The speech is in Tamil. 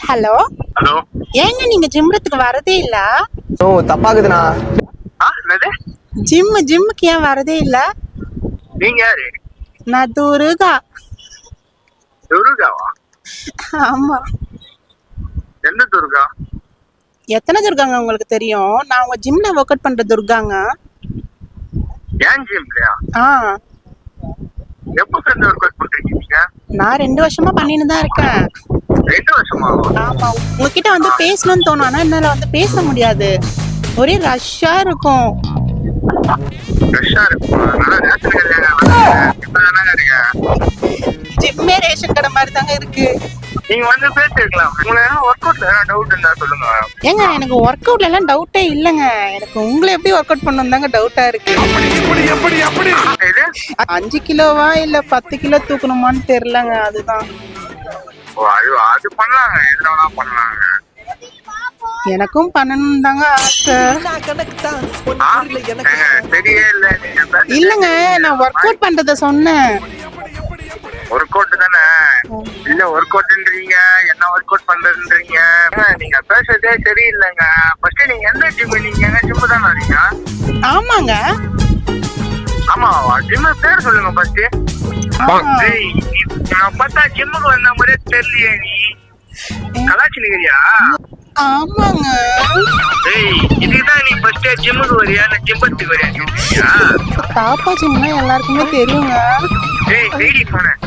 Hello hello. ஏங்க நீங்க ஜிம்ரத்துக்கு வரதே இல்ல? ஓ தப்பாக்குதுண்ணா. என்னது? ஜிம்முக்கு ஏன் வரதே இல்ல? நீங்க யாரு? நான் துருகா. துர்காவா? ஆமா. எந்த துர்கா? எத்தனை துர்காங்க உங்களுக்கு தெரியும்? நான் உங்க ஜிம்ல ஒர்க் அவுட் பண்ற துர்காங்க. ஏன் ஜிம்லயா? ஆ, எப்போ சேர்ந்து ஒர்க் அவுட் பண்றீங்க நீங்க? நான் 2 வருஷமா பண்ணின்னு தான் இருக்கேன். 2 வருஷமா? ஆமா, உங்ககிட்ட வந்து பேசணும்னு தோணும், ஆனா என்னால வந்து பேச முடியாது. ஒரே ரஷ்ஷா இருக்கும். ஃப்ரெஷ்ஷா இருக்குமா? நல்லா ரேஷன் கடையா? இப்பதானங்க இருக்க. ஜிம்மே ரேஷன் கடை மாதிரி தாங்க இருக்கு. நீங்க வந்து பேசிருக்கலாம். உங்களுக்கு ஒர்க் அவுட்ல டவுட் இருந்தா சொல்லுங்க. ஏங்க எனக்கு ஒர்க் அவுட்ல எல்லாம் டவுட்டே இல்லைங்க. எனக்கு உங்களை எப்படி ஒர்க் அவுட் பண்ணணும் தாங்க டவுட்டா இருக்கு. இது 5 கிலோவா இல்ல 10 கிலோ தூக்கணுமான்னு தெரியலங்க, அதுதான். ஓ, அது பண்ணலாங்க. எதுல வேணா பண்ணலாங்க. எனக்கும் பண்ணணும் தாங்க ஆசை. சரியே இல்ல. நீங்க பேசுறது இல்லங்க, நான் ஒர்க் அவுட் பண்றத சொன்னேன். ஒர்க் அவுட் தானே? இல்ல ஒர்க் அவுட்ன்றீங்க, என்ன ஒர்க் அவுட் பண்றதுன்றீங்க. நீங்க பேசுறதே சரியில்லைங்க. ஃபர்ஸ்ட் நீங்க எந்த ஜிம்? நீங்க எங்க ஜிம் தானே வரீங்க? ஆமாங்க. ஆமாவா? ஜிம் பேர் சொல்லுங்க ஃபர்ஸ்ட். ஆமா. நான் பார்த்தா ஜிம்முக்கு வந்த மாதிரியே தெரியலையே. நீ கலாச்சினிக்கிறியா? ஆமாங்க. இதுதான் நீ ஃபர்ஸ்ட் ஜிம்முக்கு வரியா இல்ல ஜிம்பத்துக்கு வரியா? பாப்பா ஜிம்னா எல்லாருக்குமே தெரியுங்க. டேய், போனேன்.